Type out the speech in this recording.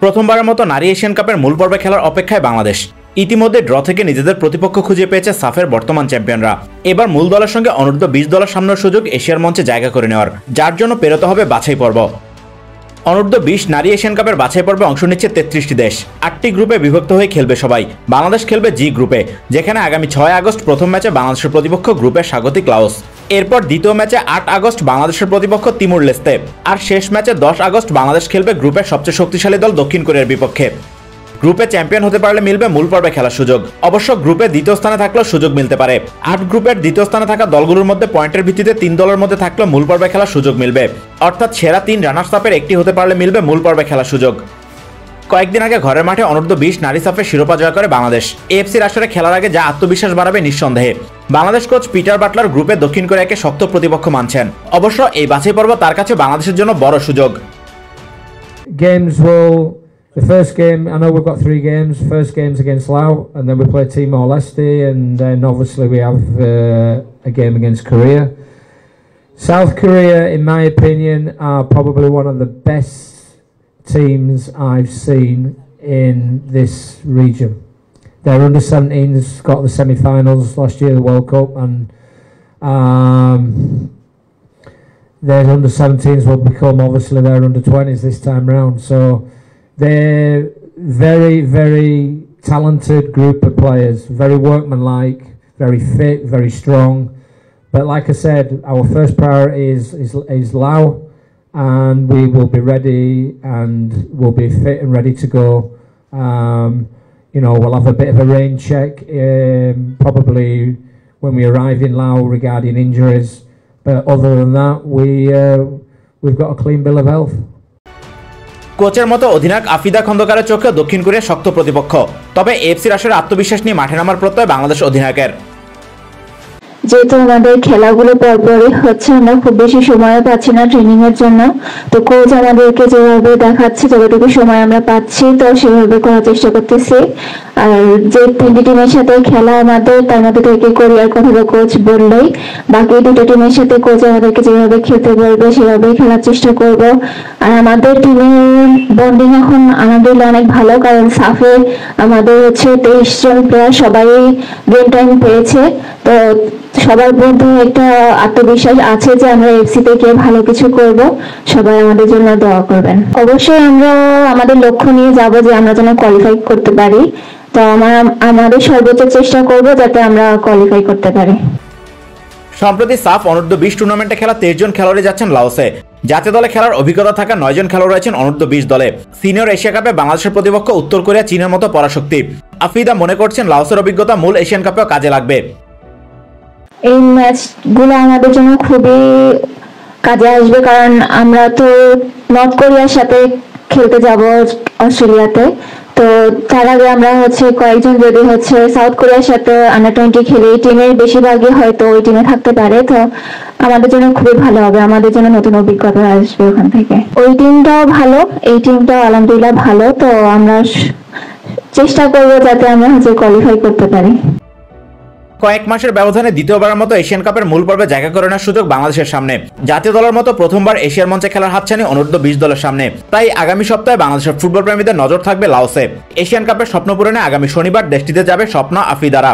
প্রথমবারের মতো নারী এশিয়ান কাপের মূল পর্বে খেলার অপেক্ষায় বাংলাদেশ। ইতিমধ্যে ড্র থেকে নিজেদের প্রতিপক্ষ খুঁজে পেয়েছে সাফের বর্তমান চ্যাম্পিয়নরা। এবার মূল দলের সঙ্গে অনূর্ধ্ব 20 দলের সামনের সুযোগ এশিয়ার মঞ্চে জায়গা করে নেওয়ার, যার জন্য পেরোতে হবে বাছাই পর্ব। অনূর্ধ্ব 20 নারী এশিয়ান কাপের বাছাই পর্বে অংশ নিচ্ছে 33টি দেশ। 8টি গ্রুপে বিভক্ত হয়ে খেলবে সবাই। বাংলাদেশ খেলবে জি গ্রুপে, যেখানে আগামী 6 আগস্ট প্রথম ম্যাচে বাংলাদেশের প্রতিপক্ষ গ্রুপের স্বাগতিক লাওস। এরপর দ্বিতীয় ম্যাচে 8 আগস্ট বাংলাদেশের প্রতিপক্ষ তিমুর লেস্তে। আর শেষ ম্যাচে 10 আগস্ট বাংলাদেশ খেলবে গ্রুপের সবচেয়ে শক্তিশালী দল দক্ষিণ কোরিয়ার বিপক্ষে। গ্রুপে চ্যাম্পিয়ন হতে পারলে মিলবে মূল পর্বে খেলার সুযোগ। অবশ্য গ্রুপে দ্বিতীয় স্থানে থাকলেও সুযোগ মিলতে পারে। 8 গ্রুপের দ্বিতীয় স্থানে থাকা দলগুলোর মধ্যে পয়েন্টের ভিত্তিতে 3 দলের মধ্যে থাকলেও মূল পর্বে খেলার সুযোগ মিলবে। অর্থাৎ সেরা 3 রানার্স আপের একটি হতে পারলে মিলবে মূল পর্বে খেলার সুযোগ। কয়েকদিন আগে ঘরের মাঠে অনূর্ধ্ব 20 নারী সাফের শিরোপা জয় করে বাংলাদেশ। এএফসির আসরে খেলার আগে যা আত্মবিশ্বাস বাড়াবে নিঃসন্দেহে। বাংলাদেশ কোচ পিটার বাটলার গ্রুপে দক্ষিণ কোরিয়াকে শক্ত প্রতিপক্ষ মানছেন। অবশ্য এই বাছাই পর্ব তার কাছে বাংলাদেশের জন্য বড় সুযোগ। The first game, I know we've got 3 games. First game's against Laos, and then we play Timor-Leste, and then obviously we have a game against Korea. South Korea, in my opinion, are probably one of the best teams I've seen in this region. Their under-17s got the semi-finals last year, the World Cup, and their under-17s will become obviously their under-20s this time round. So they're very, very talented group of players, very workmanlike, very fit, very strong. But like I said, our first priority is Laos, and we will be ready and we'll be fit and ready to go. We'll have a bit of a rain check probably when we arrive in Laos regarding injuries. But other than that, we've got a clean bill of health. কোচের মতো অধিনায়ক আফিদা খন্দকারের চোখে দক্ষিণ Korea শক্ত প্রতিপক্ষ। তবে এএফসির আসরে আত্মবিশ্বাস নিয়ে মাঠে নামার প্রত্যয় বাংলাদেশ অধিনায়কের। যেহেতু আমাদের খেলাগুলো পরপরই হচ্ছে, আমরা খুব বেশি সময় পাচ্ছি না ট্রেনিং এর জন্য। তো কোচ আমাদেরকে যেভাবে দেখাচ্ছে, যতটুকু সময় আমরা পাচ্ছি তো সেভাবে করার চেষ্টা করতেছি। আর যে 3টি টিমের সাথে খেলা আমাদের, তার মধ্যে থেকে কোরিয়ার কথা কোচ বললেই, বাকি 2টো টিমের সাথে কোচ আমাদেরকে যেভাবে খেলতে বলবে সেভাবেই খেলার চেষ্টা করব। আর আমাদের টিমের বন্ডিং এখন আলহামদুলিল্লাহ অনেক ভালো, কারণ সাফে আমাদের হচ্ছে 23 জন প্লেয়ার সবাই গেম টাইম পেয়েছে। তো সবার মধ্যে একটা আত্মবিশ্বাস আছে যে আমরা এফসিতে গিয়ে ভালো কিছু করব। সবাই আমাদের জন্য দোয়া করবেন। অবশ্যই আমরা আমাদের লক্ষ্য নিয়ে যাব যে আমরা যেন কোয়ালিফাই করতে পারি। তো আমাদের সর্বোচ্চ চেষ্টা করব যাতে আমরা কোয়ালিফাই করতে পারি। সম্প্রতি সাফ অনূর্ধ্ব 20 টুর্নামেন্টে খেলা 23 জন খেলোয়াড়ই যাচ্ছেন লাওসে। জাতীয় দলে খেলার অভিজ্ঞতা থাকা 9 জন খেলোয়াড় রয়েছেন অনূর্ধ্ব 20 দলে। সিনিয়র এশিয়া কাপে বাংলাদেশের প্রতিপক্ষ উত্তর কোরিয়া চীনের মতো পরাশক্তি। আফিদা মনে করছেন লাওসের অভিজ্ঞতা মূল এশিয়ান কাপেও কাজে লাগবে। এই ম্যাচগুলো আমাদের জন্য খুবই কাজে আসবে, কারণ আমরা তো নর্থ কোরিয়ার সাথে খেলতে যাব অস্ট্রেলিয়াতে। তো তার আগে আমরা হচ্ছে কয়েকজন যদি হচ্ছে সাউথ কোরিয়ার সাথে আন্ডার-20 খেলি, টিমের বেশিরভাগই হয়তো ওই টিমে থাকতে পারে। তো আমাদের জন্য খুবই ভালো হবে, আমাদের জন্য নতুন অভিজ্ঞতা আসবে ওখান থেকে। ওই টিমটাও ভালো, এই টিমটাও আলহামদুলিল্লাহ ভালো। তো আমরা চেষ্টা করবো যাতে আমরা হচ্ছে কোয়ালিফাই করতে পারি। কয়েক মাসের ব্যবধানে দ্বিতীয়বারের মতো এশিয়ান কাপের মূল পর্বে জায়গা করে নেওয়ার সুযোগ বাংলাদেশের সামনে। জাতীয় দলের মতো প্রথমবার এশিয়ার মঞ্চে খেলার হাতছানি অনূর্ধ্ব 20 দলের সামনে। তাই আগামী সপ্তাহে বাংলাদেশের ফুটবল প্রেমীদের নজর থাকবে লাওসে। এশিয়ান কাপের স্বপ্ন পূরণে আগামী শনিবার দেশটিতে যাবে স্বপ্ন আফিদারা।